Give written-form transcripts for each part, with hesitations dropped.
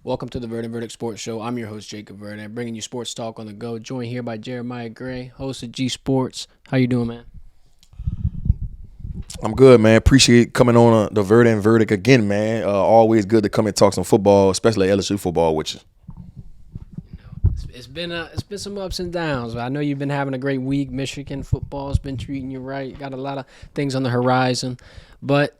Welcome to the Verdin Verdict Sports Show. I'm your host, Jacob Verdin, bringing you sports talk on the go. Joined here by Jeremiah Gray, host of G Sports. How you doing, man? I'm good, man. Appreciate coming on the Verdin Verdict again, man. Always good to come and talk some football, especially LSU football with you. It's been some ups and downs. I know you've been having a great week. Michigan football's been treating you right. Got a lot of things on the horizon, but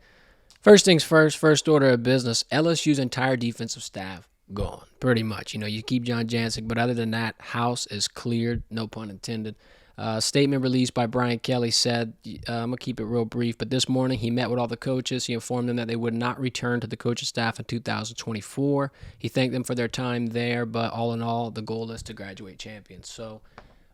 first things first. First order of business: LSU's entire defensive staff gone, pretty much. You keep John Jancic, but other than that, house is cleared. No pun intended. Statement released by Brian Kelly said, I'm going to keep it real brief, but this morning he met with all the coaches. He informed them that they would not return to the coaching staff in 2024. He thanked them for their time there, but all in all, the goal is to graduate champions. So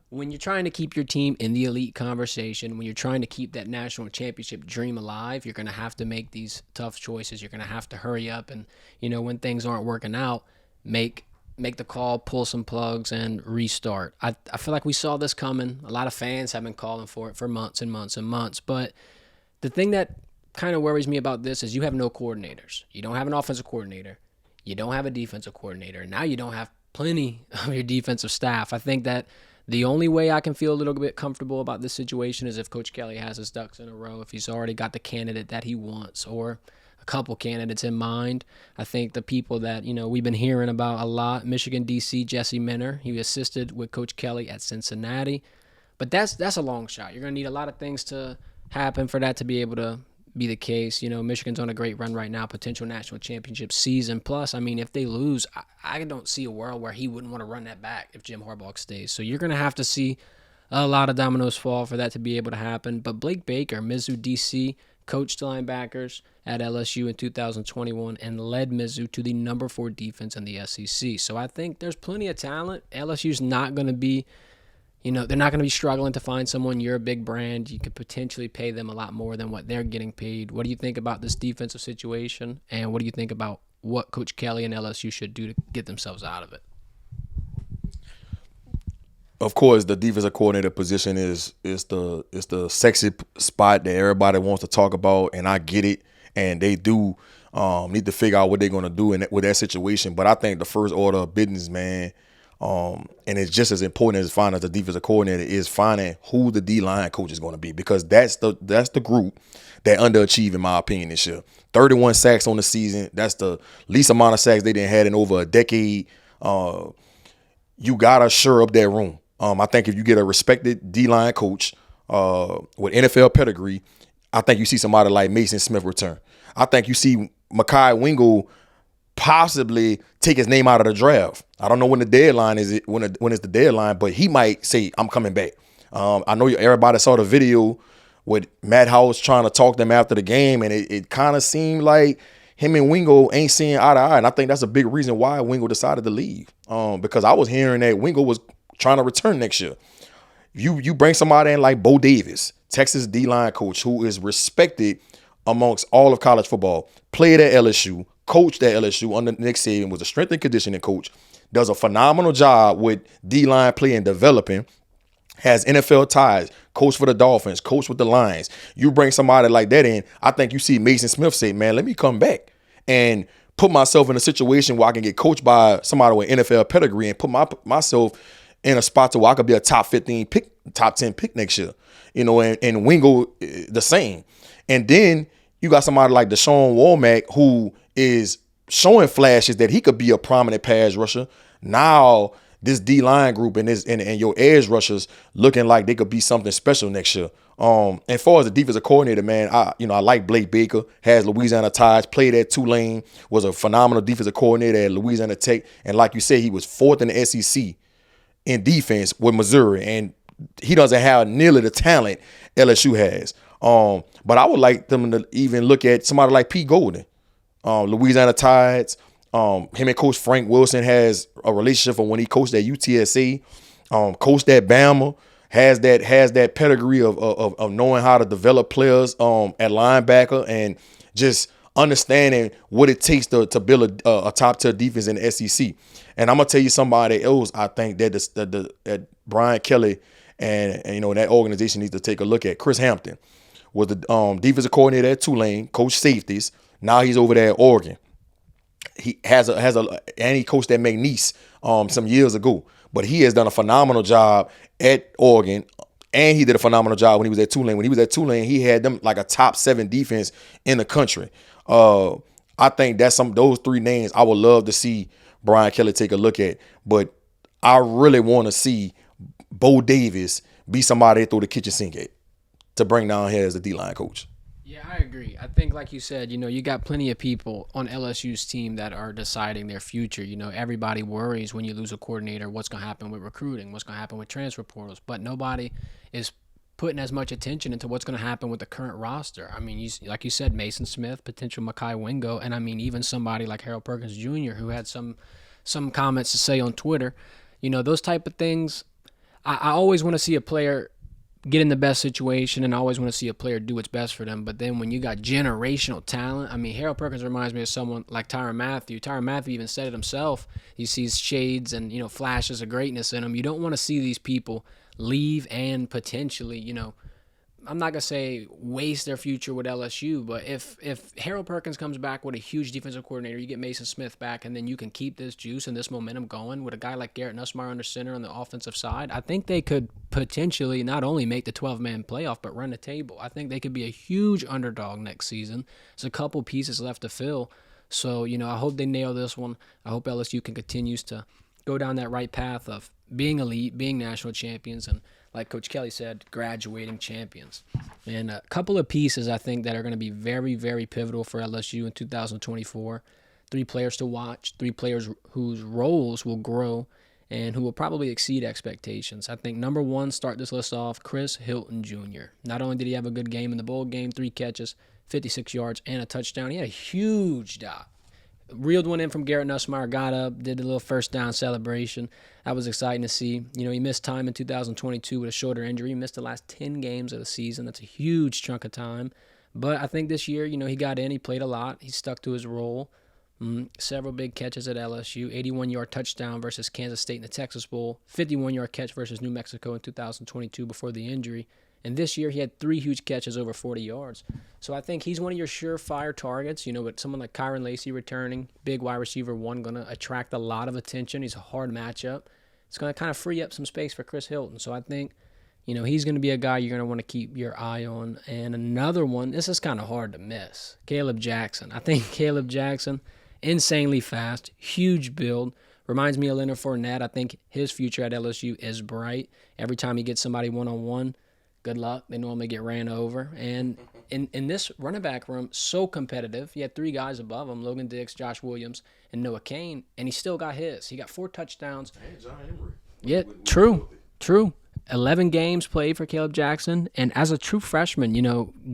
when you're trying to keep your team in the elite conversation, when you're trying to keep that national championship dream alive, you're going to have to make these tough choices. You're going to have to hurry up and, when things aren't working out, make the call, pull some plugs, and restart. I feel like we saw this coming. A lot of fans have been calling for it for months and months and months. But the thing that kind of worries me about this is you have no coordinators. You don't have an offensive coordinator. You don't have a defensive coordinator. Now you don't have plenty of your defensive staff. I think that the only way I can feel a little bit comfortable about this situation is if Coach Kelly has his ducks in a row, if he's already got the candidate that he wants, or a couple candidates in mind. I think the people that, we've been hearing about a lot, Michigan DC, Jesse Minter, he assisted with Coach Kelly at Cincinnati. But that's a long shot. You're going to need a lot of things to happen for that to be able to be the case. Michigan's on a great run right now, potential national championship season. Plus, I mean, if they lose, I don't see a world where he wouldn't want to run that back if Jim Harbaugh stays. So you're going to have to see a lot of dominoes fall for that to be able to happen. But Blake Baker, Mizzou DC, coached linebackers at LSU in 2021 and led Mizzou to the number 4 defense in the SEC. So I think there's plenty of talent. LSU's not going to be they're not going to be struggling to find someone. You're a big brand. You could potentially pay them a lot more than what they're getting paid. What do you think about this defensive situation? And what do you think about what Coach Kelly and LSU should do to get themselves out of it? Of course, the defensive coordinator position is the sexy spot that everybody wants to talk about, and I get it. And they do need to figure out what they're going to do with that situation. But I think the first order of business, man, and it's just as important as finding the defensive coordinator is finding who the D-line coach is going to be, because that's the group that underachieved, in my opinion, this year. 31 sacks on the season. That's the least amount of sacks they didn't had in over a decade. You got to shore up that room. I think if you get a respected D-line coach with NFL pedigree, I think you see somebody like Mason Smith return. I think you see Mekhi Wingo possibly take his name out of the draft. I don't know when the deadline is. When is the deadline? But he might say, "I'm coming back." I know everybody saw the video with Matt House trying to talk them after the game, and it kind of seemed like him and Wingo ain't seeing eye to eye. And I think that's a big reason why Wingo decided to leave. Because I was hearing that Wingo was trying to return next year. You bring somebody in like Bo Davis, Texas D-line coach, who is respected amongst all of college football, played at LSU, coached at LSU under Nick Saban, was a strength and conditioning coach, does a phenomenal job with D-line play and developing, has NFL ties, coach for the Dolphins, coach with the Lions. You bring somebody like that in, I think you see Mason Smith say, man, let me come back and put myself in a situation where I can get coached by somebody with NFL pedigree and put myself in a spot to where I could be a top 15 pick, top 10 pick next year. And Wingo the same. And then you got somebody like Deshaun Womack, who is showing flashes that he could be a prominent pass rusher. Now this D-line group and your edge rushers looking like they could be something special next year. As far as the defensive coordinator, man, I like Blake Baker, has Louisiana ties, played at Tulane, was a phenomenal defensive coordinator at Louisiana Tech, and like you said, he was 4th in the SEC in defense with Missouri, and he doesn't have nearly the talent LSU has. But I would like them to even look at somebody like Pete Golden, Louisiana Tides. Him and Coach Frank Wilson has a relationship from when he coached at UTSA, coached at Bama, has that pedigree of knowing how to develop players at linebacker and just understanding what it takes to build a top tier defense in the SEC. And I'm gonna tell you somebody else I think that Brian Kelly and that organization needs to take a look at. Chris Hampton was the defensive coordinator at Tulane, coach safeties. Now he's over there at Oregon. he has a and he coached at McNeese some years ago. But he has done a phenomenal job at Oregon, and he did a phenomenal job when he was at Tulane. When he was at Tulane, he had them like a top 7 defense in the country. I think that's those 3 names I would love to see Brian Kelly take a look at. But I really want to see Bo Davis be somebody they throw the kitchen sink at to bring down here as a D-line coach. Yeah, I agree. I think, like you said, you got plenty of people on LSU's team that are deciding their future. Everybody worries when you lose a coordinator, what's going to happen with recruiting, what's going to happen with transfer portals, but nobody is putting as much attention into what's going to happen with the current roster. I mean, like you said, Mason Smith, potential Mekhi Wingo, and I mean, even somebody like Harold Perkins Jr., who had some comments to say on Twitter. Those type of things, I always want to see a player get in the best situation, and I always want to see a player do what's best for them. But then when you got generational talent, I mean, Harold Perkins reminds me of someone like Tyrann Mathieu. Tyrann Mathieu even said it himself. He sees shades and, flashes of greatness in him. You don't want to see these people leave and potentially, I'm not going to say waste their future with LSU, but if Harold Perkins comes back with a huge defensive coordinator, you get Mason Smith back, and then you can keep this juice and this momentum going with a guy like Garrett Nussmeier under center on the offensive side, I think they could potentially not only make the 12-man playoff, but run the table. I think they could be a huge underdog next season. There's a couple pieces left to fill. So, I hope they nail this one. I hope LSU can continue to go down that right path of being elite, being national champions, and like Coach Kelly said, graduating champions. And a couple of pieces I think that are going to be very, very pivotal for LSU in 2024. 3 players to watch, 3 players whose roles will grow and who will probably exceed expectations. I think number 1, start this list off, Chris Hilton Jr. Not only did he have a good game in the bowl game, 3 catches, 56 yards, and a touchdown, he had a huge dive. Reeled one in from Garrett Nussmeier, got up, did a little first down celebration. That was exciting to see. He missed time in 2022 with a shoulder injury. He missed the last 10 games of the season. That's a huge chunk of time. But I think this year, he got in. He played a lot. He stuck to his role. Several big catches at LSU. 81-yard touchdown versus Kansas State in the Texas Bowl. 51-yard catch versus New Mexico in 2022 before the injury. And this year, he had 3 huge catches over 40 yards. So I think he's one of your surefire targets. With someone like Kyron Lacy returning, big wide receiver 1, going to attract a lot of attention. He's a hard matchup. It's going to kind of free up some space for Chris Hilton. So I think, he's going to be a guy you're going to want to keep your eye on. And another one, this is kind of hard to miss, Caleb Jackson. I think Caleb Jackson, insanely fast, huge build. Reminds me of Leonard Fournette. I think his future at LSU is bright. Every time he gets somebody one-on-one, good luck. They normally get ran over. And in this running back room, so competitive. He had 3 guys above him, Logan Diggs, Josh Williams, and Noah Cain, and he still got his. He got 4 touchdowns. And John Emery. Yeah, true. 11 games played for Caleb Jackson. And as a true freshman,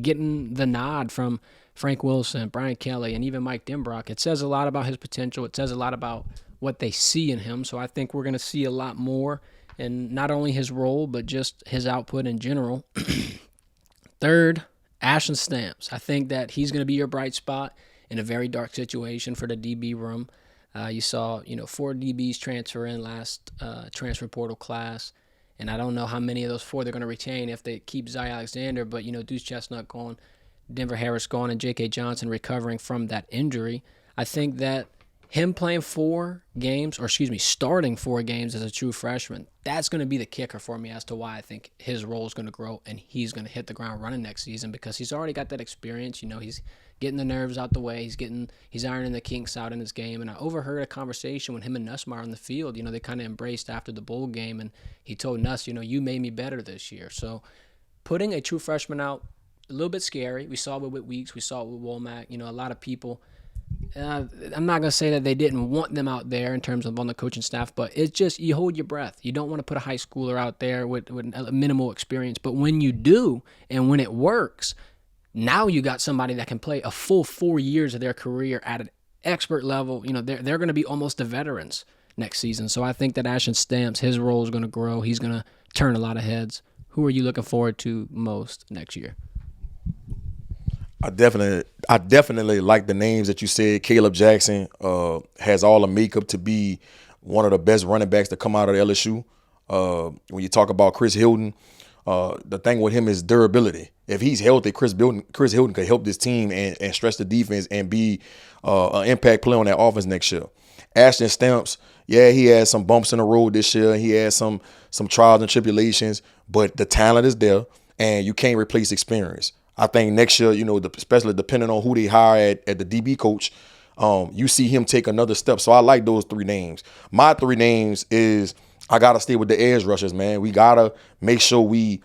getting the nod from Frank Wilson, Brian Kelly, and even Mike Denbrock, it says a lot about his potential. It says a lot about what they see in him. So I think we're going to see a lot more. And not only his role, but just his output in general. Third, Ashton Stamps. I think that he's going to be your bright spot in a very dark situation for the DB room. You saw, 4 DBs transfer in last transfer portal class. And I don't know how many of those 4 they're going to retain if they keep Zy Alexander. But, Deuce Chestnut gone, Denver Harris gone, and J.K. Johnson recovering from that injury. I think that him playing 4 games, starting 4 games as a true freshman, that's going to be the kicker for me as to why I think his role is going to grow and he's going to hit the ground running next season, because he's already got that experience. He's getting the nerves out the way. He's ironing the kinks out in his game. And I overheard a conversation with him and Nussmeier on the field. They kind of embraced after the bowl game, and he told Nuss, you made me better this year. So putting a true freshman out, a little bit scary. We saw it with Weeks. We saw it with Womack. A lot of people, I'm not going to say that they didn't want them out there in terms of on the coaching staff, but it's just, you hold your breath. You don't want to put a high schooler out there with a minimal experience. But when you do, and when it works, now you got somebody that can play a full 4 years of their career at an expert level. They're going to be almost the veterans next season. So I think that Ashton Stamps, his role is going to grow. He's going to turn a lot of heads. Who are you looking forward to most next year? I definitely like the names that you said. Caleb Jackson has all the makeup to be one of the best running backs to come out of LSU. When you talk about Chris Hilton, the thing with him is durability. If he's healthy, Chris Hilton could help this team and stretch the defense and be an impact player on that offense next year. Ashton Stamps, yeah, he had some bumps in the road this year. He had some trials and tribulations, but the talent is there, and you can't replace experience. I think next year, especially depending on who they hire at the DB coach, you see him take another step. So I like those three names. My three names is I got to stay with the edge rushers, man. We got to make sure we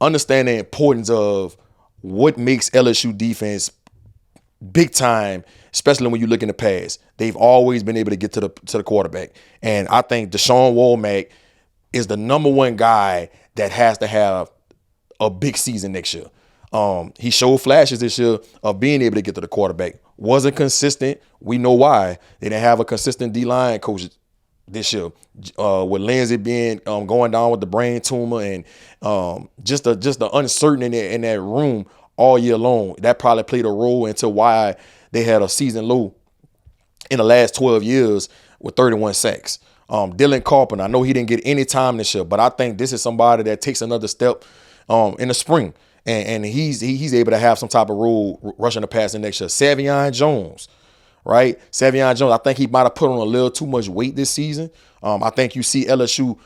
understand the importance of what makes LSU defense big time, especially when you look in the past. They've always been able to get to the quarterback. And I think Deshaun Womack is the number one guy that has to have a big season next year. He showed flashes this year of being able to get to the quarterback. Wasn't consistent. We know why. They didn't have a consistent D-line coach this year. With Lindsey being going down with the brain tumor and just the uncertainty in that room all year long. That probably played a role into why they had a season low in the last 12 years with 31 sacks. Dylan Carpenter, I know he didn't get any time this year, but I think this is somebody that takes another step in the spring. And he's able to have some type of role rushing the passer next year. Savion Jones, right? Savion Jones, I think he might have put on a little too much weight this season. I think you see LSU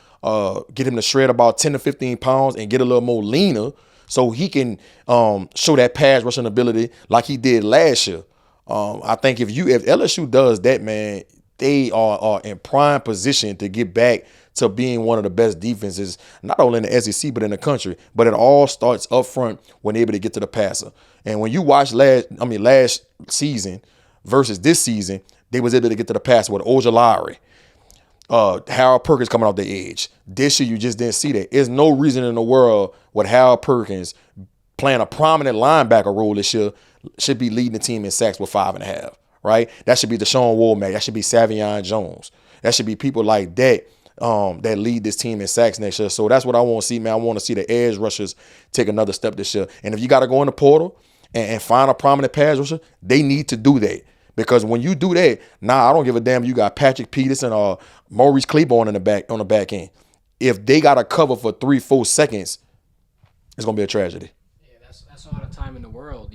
get him to shred about 10 to 15 pounds and get a little more leaner so he can show that pass rushing ability like he did last year. I think if LSU does that, man, they are in prime position to get back to being one of the best defenses, not only in the SEC, but in the country. But it all starts up front when they're able to get to the passer. And when you watch last season versus this season, they was able to get to the passer with Ojulari, Harold Perkins coming off the edge. This year, you just didn't see that. There's no reason in the world with Harold Perkins playing a prominent linebacker role this year should be leading the team in sacks with 5.5, right? That should be Deshaun Womack. That should be Savion Jones. That should be people like that that lead this team in sacks next year. So that's what I want to see, man. I want to see the edge rushers take another step this year. And if you got to go in the portal and find a prominent pass rusher, they need to do that. Because when you do that, I don't give a damn. You got Patrick Peterson or Maurice Claiborne on the back end. If they got to cover for 3-4 seconds, it's gonna be a tragedy. Yeah, that's all the time in the world.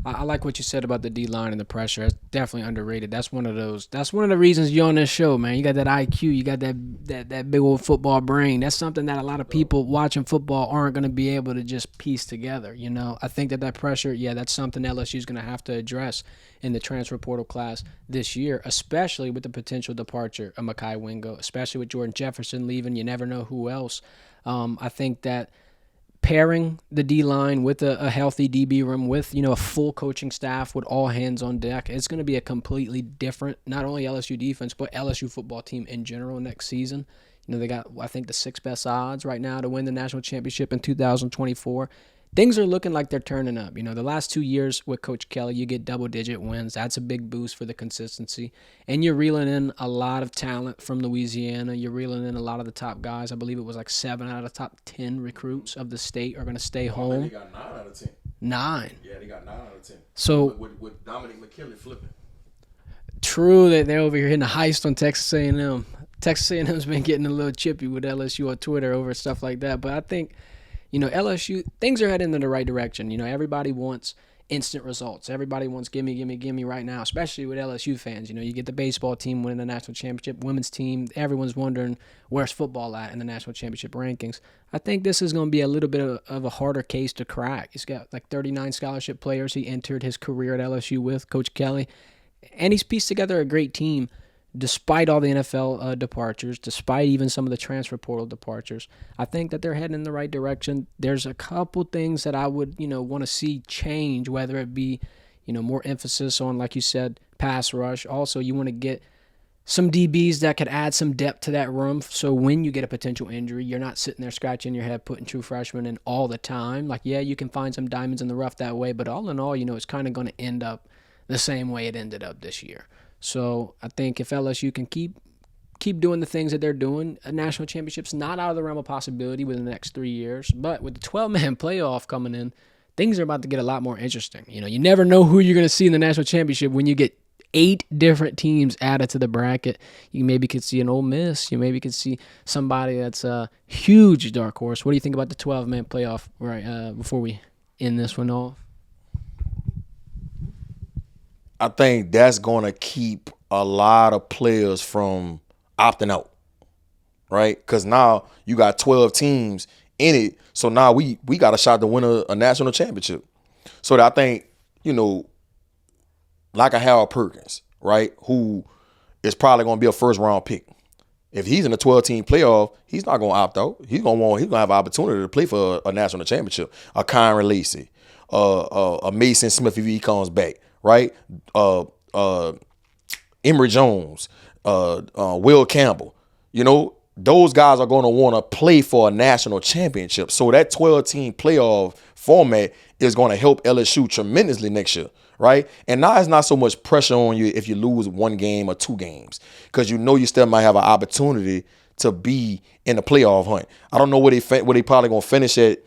I like what you said about the D-line and the pressure. That's definitely underrated. That's one of the reasons you're on this show, man. You got that IQ. You got that big old football brain. That's something that a lot of people watching football aren't going to be able to just piece together. I think that pressure, that's something LSU is going to have to address in the transfer portal class this year, especially with the potential departure of Mekhi Wingo, especially with Jordan Jefferson leaving. You never know who else. I think that pairing the D-line with a healthy DB room with, a full coaching staff with all hands on deck, it's going to be a completely different, not only LSU defense, but LSU football team in general next season. They got, I think, the 6th best odds right now to win the national championship in 2024. Things are looking like they're turning up. The last 2 years with Coach Kelly, you get double-digit wins. That's a big boost for the consistency. And you're reeling in a lot of talent from Louisiana. You're reeling in a lot of the top guys. I believe it was like 7 out of the top 10 recruits of the state are going to stay home. They got 9 out of 10. 9? Yeah, they got 9 out of 10. So with Dominic McKinley flipping. True that they're over here hitting the heist on Texas A&M. Texas A&M's been getting a little chippy with LSU on Twitter over stuff like that. But I think LSU, things are heading in the right direction. Everybody wants instant results. Everybody wants gimme right now, especially with LSU fans. You get the baseball team winning the national championship, women's team. Everyone's wondering where's football at in the national championship rankings. I think this is going to be a little bit of a harder case to crack. He's got like 39 scholarship players he entered his career at LSU with, Coach Kelly. And he's pieced together a great team despite all the NFL departures, despite even some of the transfer portal departures. I think that they're heading in the right direction. There's a couple things that I would, want to see change, whether it be, more emphasis on, like you said, pass rush. Also, you want to get some DBs that could add some depth to that room. So when you get a potential injury, you're not sitting there scratching your head, putting true freshmen in all the time. Like, yeah, you can find some diamonds in the rough that way, but all in all, it's kind of going to end up the same way it ended up this year. So I think if LSU can keep doing the things that they're doing, a national championship's not out of the realm of possibility within the next 3 years. But with the 12-man playoff coming in, things are about to get a lot more interesting. You never know who you're going to see in the national championship when you get 8 different teams added to the bracket. You maybe could see an Ole Miss. You maybe could see somebody that's a huge dark horse. What do you think about the 12-man playoff before we end this one off? I think that's going to keep a lot of players from opting out, right? Because now you got 12 teams in it. So now we got a shot to win a national championship. So that I think, like a Harold Perkins, right, who is probably going to be a first-round pick. If he's in a 12-team playoff, he's not going to opt out. He's going to have an opportunity to play for a national championship. A Kyron Lacy, a Mason Smith if he comes back, right? Emory Jones, Will Campbell. Those guys are going to want to play for a national championship. So that 12-team playoff format is going to help LSU tremendously next year, right? And now it's not so much pressure on you if you lose 1 game or 2 games, because you still might have an opportunity to be in the playoff hunt. I don't know where they probably going to finish at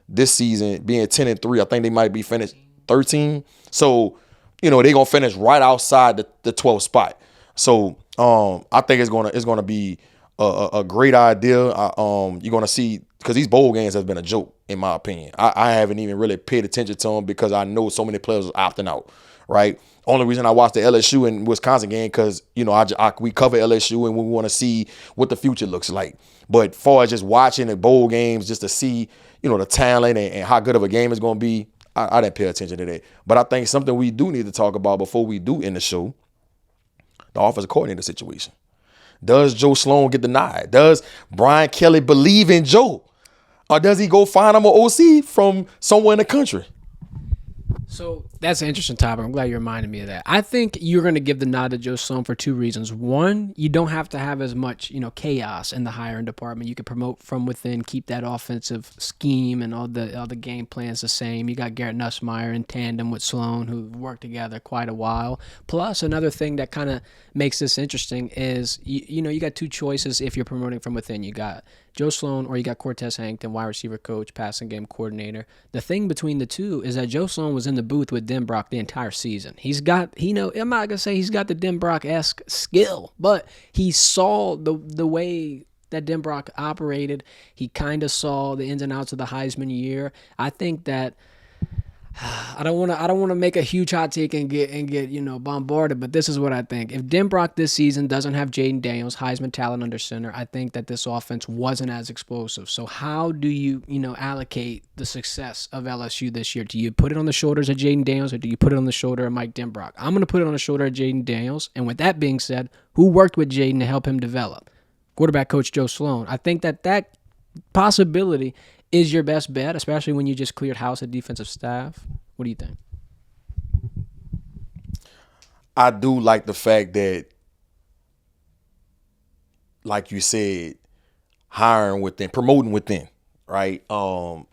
this season, being 10-3. I think they might be finished 13. So, they're going to finish right outside the 12th spot. So I think it's gonna be a great idea. You're gonna see, because these bowl games have been a joke in my opinion. I haven't even really paid attention to them because I know so many players are opting out. Right. Only reason I watched the LSU and Wisconsin game because we cover LSU and we want to see what the future looks like. But far as just watching the bowl games just to see the talent and how good of a game it's gonna be, I didn't pay attention to that. But I think something we do need to talk about before we do end the show, the offensive coordinator situation. Does Joe Sloan get denied? Does Brian Kelly believe in Joe? Or does he go find him an OC from somewhere in the country? So that's an interesting topic. I'm glad you reminded me of that. I think you're going to give the nod to Joe Sloan for 2 reasons. One, you don't have to have as much, chaos in the hiring department. You can promote from within, keep that offensive scheme and all the game plans the same. You got Garrett Nussmeier in tandem with Sloan, who worked together quite a while. Plus, another thing that kind of makes this interesting is, you got 2 choices if you're promoting from within. You got Joe Sloan or you got Cortez Hankton, wide receiver coach, passing game coordinator. The thing between the two is that Joe Sloan was in the booth with Denbrock the entire season. I'm not going to say he's got the Denbrock-esque skill, but he saw the way that Denbrock operated. He kind of saw the ins and outs of the Heisman year. I think that I don't want to make a huge hot take and get bombarded, but this is what I think. If Denbrock this season doesn't have Jaden Daniels, Heisman talent under center, I think that this offense wasn't as explosive. So how do you allocate the success of LSU this year? Do you put it on the shoulders of Jaden Daniels or do you put it on the shoulder of Mike Denbrock? I'm going to put it on the shoulder of Jaden Daniels. And with that being said, who worked with Jaden to help him develop? Quarterback coach Joe Sloan. I think that possibility is your best bet, especially when you just cleared house at defensive staff. What do you think? I do like the fact that, like you said, hiring within, promoting within, right? Nussmeier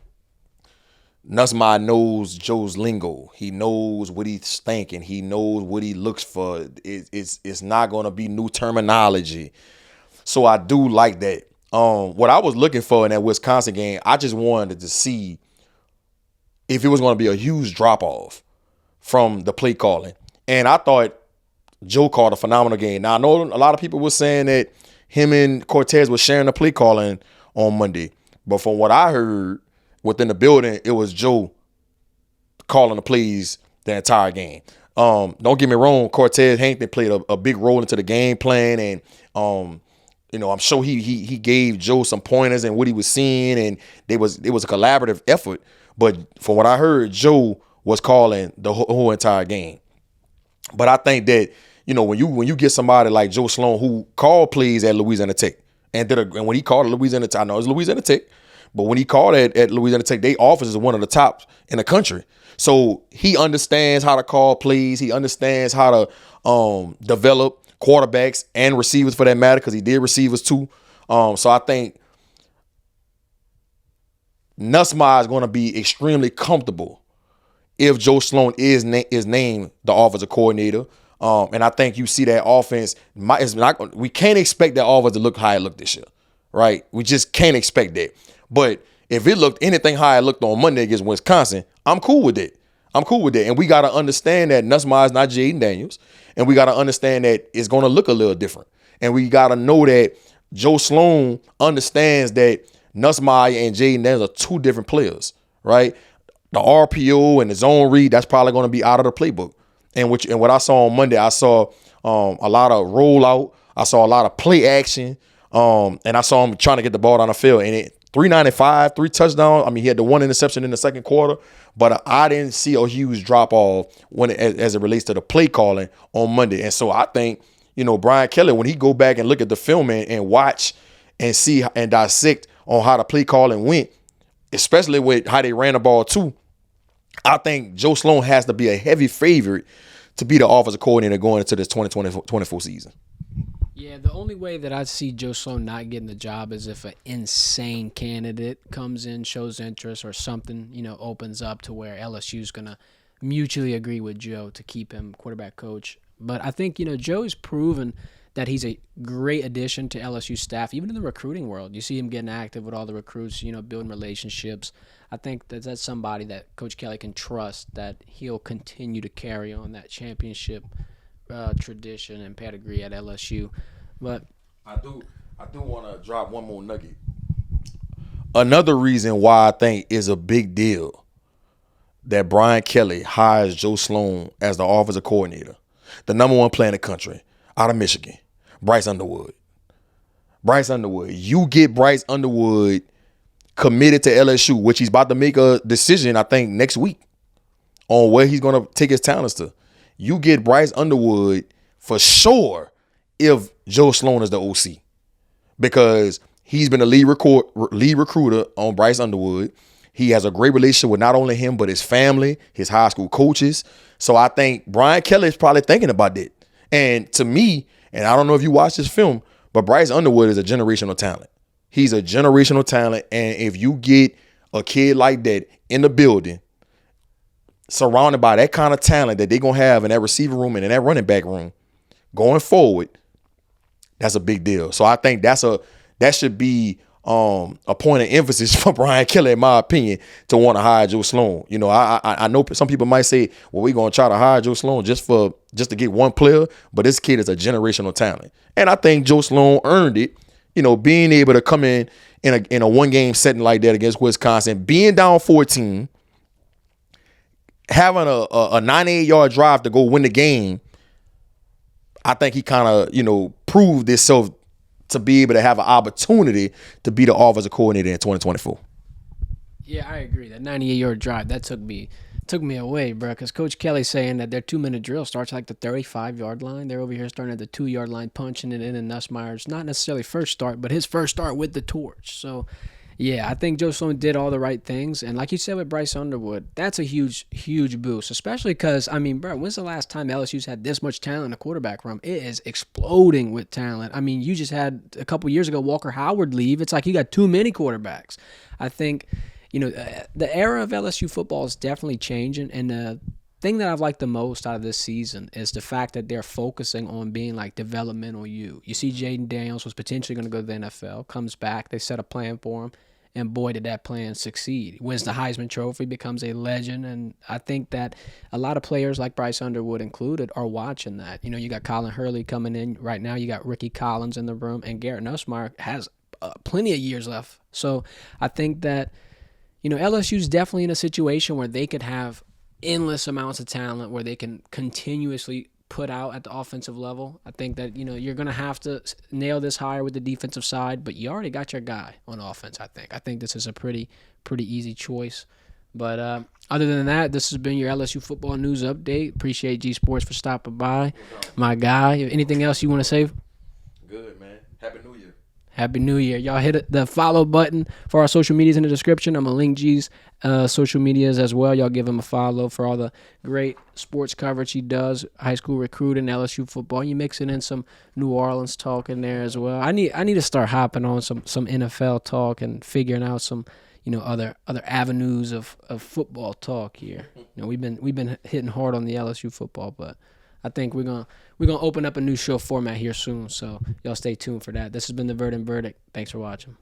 knows Joe's lingo. He knows what he's thinking. He knows what he looks for. It's not going to be new terminology. So I do like that. What I was looking for in that Wisconsin game, I just wanted to see if it was going to be a huge drop-off from the play calling. And I thought Joe called a phenomenal game. Now, I know a lot of people were saying that him and Cortez were sharing the play calling on Monday. But from what I heard within the building, it was Joe calling the plays the entire game. Don't get me wrong, Cortez Hankton played a big role into the game plan, and I'm sure he gave Joe some pointers and what he was seeing, and it was a collaborative effort. But from what I heard, Joe was calling the whole entire game. But I think that when you get somebody like Joe Sloan who called plays at Louisiana Tech and when he called at Louisiana Tech, I know it's Louisiana Tech, but when he called at Louisiana Tech, their office is one of the tops in the country. So he understands how to call plays. He understands how to develop quarterbacks and receivers for that matter, because he did receivers too. So I think Nussmeier is going to be extremely comfortable if Joe Sloan is named the offensive coordinator. And I think you see that offense. We can't expect that offense to look how it looked this year, right? We just can't expect that. But if it looked anything how it looked on Monday against Wisconsin, I'm cool with it. I'm cool with that. And we got to understand that Nussmeier is not Jaden Daniels. And we got to understand that it's going to look a little different. And we got to know that Joe Sloan understands that Nussmeier and Jaden Daniels are two different players, right? The RPO and the zone read, that's probably going to be out of the playbook. And what I saw on Monday, I saw a lot of rollout. I saw a lot of play action. And I saw him trying to get the ball down the field. And 395, 3 touchdowns. I mean, he had the 1 interception in the second quarter, but I didn't see a huge drop off as it relates to the play calling on Monday. And so I think, Brian Kelly, when he go back and look at the film and watch and see and dissect on how the play calling went, especially with how they ran the ball too, I think Joe Sloan has to be a heavy favorite to be the offensive coordinator going into this 2024 season. Yeah, the only way that I see Joe Sloan not getting the job is if an insane candidate comes in, shows interest, or something, opens up to where LSU's going to mutually agree with Joe to keep him quarterback coach. But I think, Joe's proven that he's a great addition to LSU staff, even in the recruiting world. You see him getting active with all the recruits, building relationships. I think that's somebody that Coach Kelly can trust, that he'll continue to carry on that championship tradition and pedigree at LSU. But I do want to drop one more nugget. Another reason why I think is a big deal that Brian Kelly hires Joe Sloan as the offensive coordinator, the number 1 player in the country out of Michigan, Bryce Underwood. You get Bryce Underwood committed to LSU, which he's about to make a decision, I think, next week on where he's going to take his talents to. You get Bryce Underwood for sure if Joe Sloan is the OC, because he's been a lead recruiter on Bryce Underwood. He has a great relationship with not only him, but his family, his high school coaches. So I think Brian Kelly is probably thinking about that. And to me, and I don't know if you watched this film, but Bryce Underwood is a generational talent. He's a generational talent. And if you get a kid like that in the building, surrounded by that kind of talent that they're going to have in that receiver room and in that running back room going forward, that's a big deal. So I think that should be a point of emphasis for Brian Kelly, in my opinion, to want to hire Joe Sloan. I know some people might say, well, we're going to try to hire Joe Sloan just to get one player, but this kid is a generational talent. And I think Joe Sloan earned it, being able to come in a one-game setting like that against Wisconsin, being down 14, having a 98-yard drive to go win the game. I think he kind of, proved himself to be able to have an opportunity to be the offensive coordinator in 2024. Yeah, I agree. That 98-yard drive, that took me away, bro, because Coach Kelly's saying that their 2-minute drill starts like the 35-yard line. They're over here starting at the 2-yard line, punching it in, and Nussmeier's not necessarily first start, but his first start with the torch. So, yeah, I think Joe Sloan did all the right things. And like you said with Bryce Underwood, that's a huge, huge boost, especially because, bro, when's the last time LSU's had this much talent in the quarterback room? It is exploding with talent. You just had a couple years ago Walker Howard leave. It's like you got too many quarterbacks. I think, the era of LSU football is definitely changing. And the thing that I've liked the most out of this season is the fact that they're focusing on being like developmental U. You see Jaden Daniels was potentially going to go to the NFL, comes back, they set a plan for him. And boy, did that plan succeed. He wins the Heisman Trophy, becomes a legend. And I think that a lot of players like Bryce Underwood included are watching that. You got Colin Hurley coming in right now. You got Ricky Collins in the room. And Garrett Nussmeier has plenty of years left. So I think that, LSU's definitely in a situation where they could have endless amounts of talent, where they can continuously put out at the offensive level. I think that, you're going to have to nail this hire with the defensive side, but you already got your guy on offense, I think. I think this is a pretty easy choice. But other than that, this has been your LSU football news update. Appreciate G Sports for stopping by. My guy, anything else you want to say? Good, man. Happy New Year. Happy New Year. Y'all hit the follow button for our social medias in the description. I'm going to link G's social medias as well. Y'all give him a follow for all the great sports coverage he does, high school recruiting, LSU football. You mix it in some New Orleans talk in there as well. I need to start hopping on some NFL talk and figuring out some other avenues of football talk here. We've been hitting hard on the LSU football, but I think we're gonna open up a new show format here soon, so y'all stay tuned for that. This has been the Verdin Verdict. Thanks for watching.